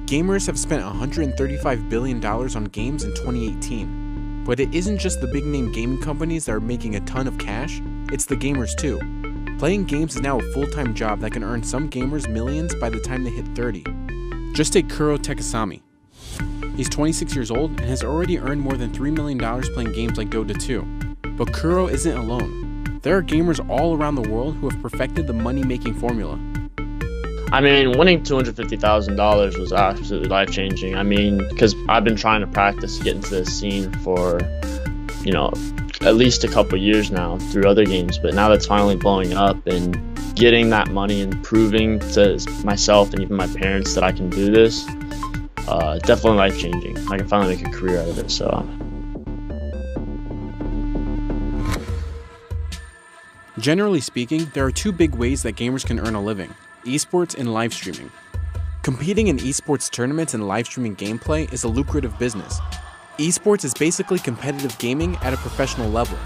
Gamers have spent $135 billion on games in 2018. But it isn't just the big name gaming companies that are making a ton of cash, it's the gamers too. Playing games is now a full-time job that can earn some gamers millions by the time they hit 30. Just take Kuro Takasami. He's 26 years old and has already earned more than $3 million playing games like Dota 2. But Kuro isn't alone. There are gamers all around the world who have perfected the money-making formula. I mean, winning $250,000 was absolutely life-changing. I mean, because I've been trying to practice to get into this scene for, at least a couple years now through other games. But now that's finally blowing up and getting that money and proving to myself and even my parents that I can do this, definitely life-changing. I can finally make a career out of it. So. Generally speaking, there are two big ways that gamers can earn a living: esports and live streaming. Competing in esports tournaments and live streaming gameplay is a lucrative business. Esports is basically competitive gaming at a professional level.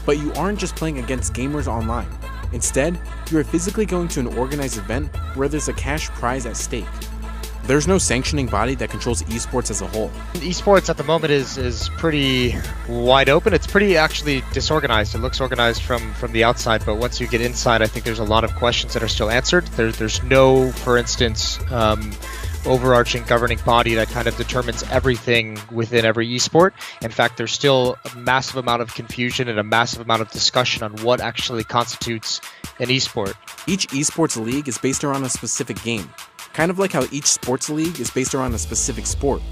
But you aren't just playing against gamers online. Instead, you are physically going to an organized event where there's a cash prize at stake. There's no sanctioning body that controls esports as a whole. Esports at the moment is pretty wide open. It's pretty actually disorganized. It looks organized from the outside, but once you get inside, I think there's a lot of questions that are still answered. There's no, for instance, overarching governing body that kind of determines everything within every esport. In fact, there's still a massive amount of confusion and a massive amount of discussion on what actually constitutes an esport. Each esports league is based around a specific game, kind of like how each sports league is based around a specific sport.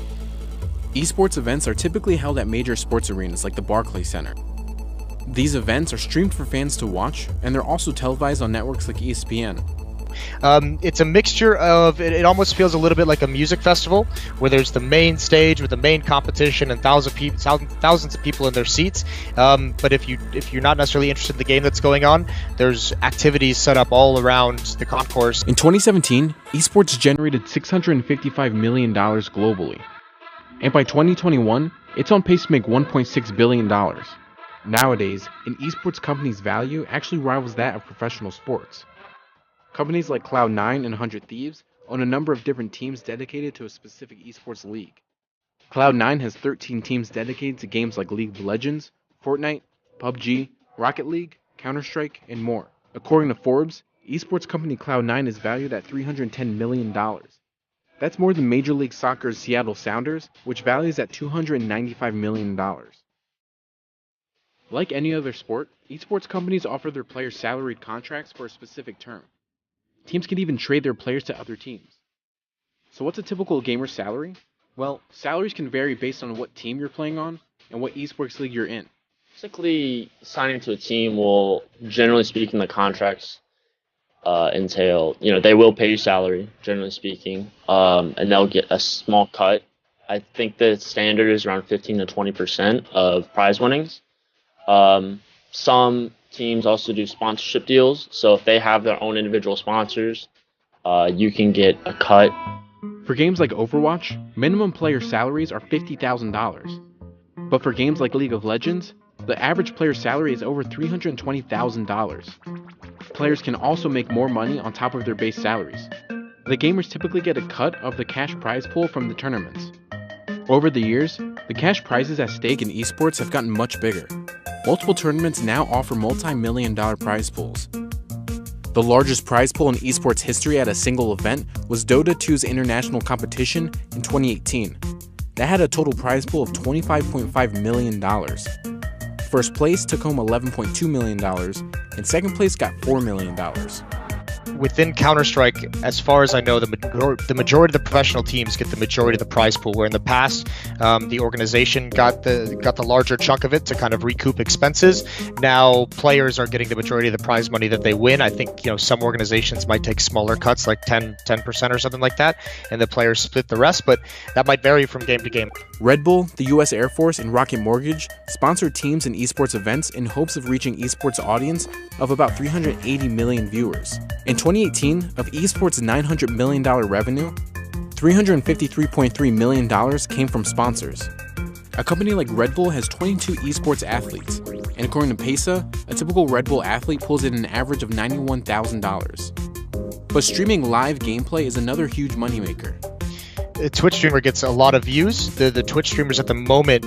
Esports events are typically held at major sports arenas like the Barclays Center. These events are streamed for fans to watch, and they're also televised on networks like ESPN. It's a mixture of, it almost feels a little bit like a music festival, where there's the main stage with the main competition and thousands of people in their seats. But if you're not necessarily interested in the game that's going on, there's activities set up all around the concourse. In 2017, esports generated $655 million globally. And by 2021, it's on pace to make $1.6 billion. Nowadays, an esports company's value actually rivals that of professional sports. Companies like Cloud9 and 100 Thieves own a number of different teams dedicated to a specific esports league. Cloud9 has 13 teams dedicated to games like League of Legends, Fortnite, PUBG, Rocket League, Counter-Strike, and more. According to Forbes, esports company Cloud9 is valued at $310 million. That's more than Major League Soccer's Seattle Sounders, which values at $295 million. Like any other sport, esports companies offer their players salaried contracts for a specific term. Teams can even trade their players to other teams. So what's a typical gamer salary? Well, salaries can vary based on what team you're playing on and what esports league you're in. Basically, signing to a team will, generally speaking, the contracts entail, they will pay you salary, generally speaking, and they'll get a small cut. I think the standard is around 15 to 20% of prize winnings. Some teams also do sponsorship deals, so if they have their own individual sponsors, you can get a cut. For games like Overwatch, minimum player salaries are $50,000. But for games like League of Legends, the average player salary is over $320,000. Players can also make more money on top of their base salaries. The gamers typically get a cut of the cash prize pool from the tournaments. Over the years, the cash prizes at stake in esports have gotten much bigger. Multiple tournaments now offer multi-million-dollar prize pools. The largest prize pool in esports history at a single event was Dota 2's international competition in 2018. That had a total prize pool of $25.5 million. First place took home $11.2 million, and second place got $4 million. Within Counter-Strike, as far as I know, the majority of the professional teams get the majority of the prize pool, where in the past, the organization got the larger chunk of it to kind of recoup expenses. Now, players are getting the majority of the prize money that they win. I think, some organizations might take smaller cuts, like 10% or something like that, and the players split the rest, but that might vary from game to game. Red Bull, the US Air Force, and Rocket Mortgage sponsor teams in esports events in hopes of reaching esports audience of about 380 million viewers. In 2018, of esports' $900 million revenue, $353.3 million came from sponsors. A company like Red Bull has 22 esports athletes, and according to Pesa, a typical Red Bull athlete pulls in an average of $91,000. But streaming live gameplay is another huge moneymaker. a Twitch streamer gets a lot of views. The Twitch streamers at the moment,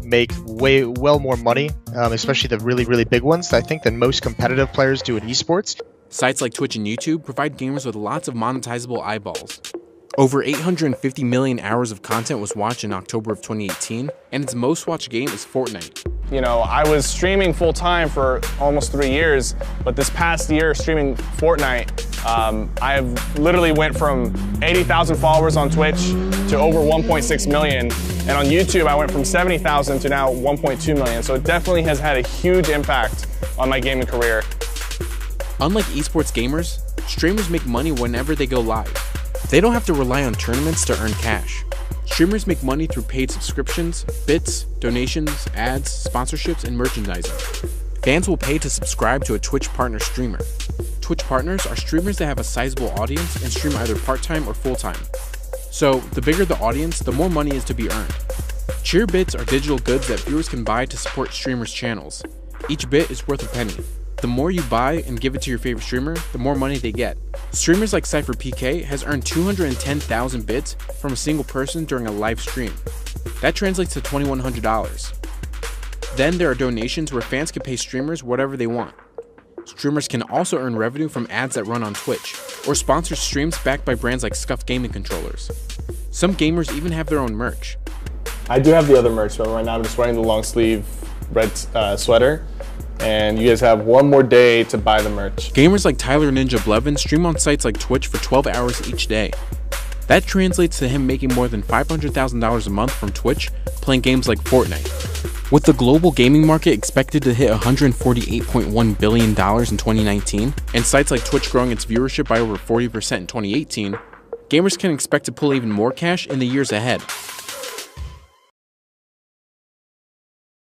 make well more money, especially the really big ones, I think, than most competitive players do in esports. Sites like Twitch and YouTube provide gamers with lots of monetizable eyeballs. Over 850 million hours of content was watched in October of 2018, and its most watched game is Fortnite. You know, I was streaming full time for almost 3 years, but this past year streaming Fortnite, I've literally went from 80,000 followers on Twitch to over 1.6 million. And on YouTube, I went from 70,000 to now 1.2 million. So it definitely has had a huge impact on my gaming career. Unlike esports gamers, streamers make money whenever they go live. They don't have to rely on tournaments to earn cash. Streamers make money through paid subscriptions, bits, donations, ads, sponsorships, and merchandising. Fans will pay to subscribe to a Twitch partner streamer. Twitch partners are streamers that have a sizable audience and stream either part-time or full-time. So, the bigger the audience, the more money is to be earned. Cheer bits are digital goods that viewers can buy to support streamers' channels. Each bit is worth a penny. The more you buy and give it to your favorite streamer, the more money they get. Streamers like CypherPK has earned 210,000 bits from a single person during a live stream. That translates to $2,100. Then there are donations where fans can pay streamers whatever they want. Streamers can also earn revenue from ads that run on Twitch, or sponsor streams backed by brands like Scuf gaming controllers. Some gamers even have their own merch. I do have the other merch, but right now I'm just wearing the long sleeve red sweater. And you guys have one more day to buy the merch. Gamers like Tyler Ninja Blevin stream on sites like Twitch for 12 hours each day. That translates to him making more than $500,000 a month from Twitch playing games like Fortnite. With the global gaming market expected to hit $148.1 billion in 2019, and sites like Twitch growing its viewership by over 40% in 2018, gamers can expect to pull even more cash in the years ahead.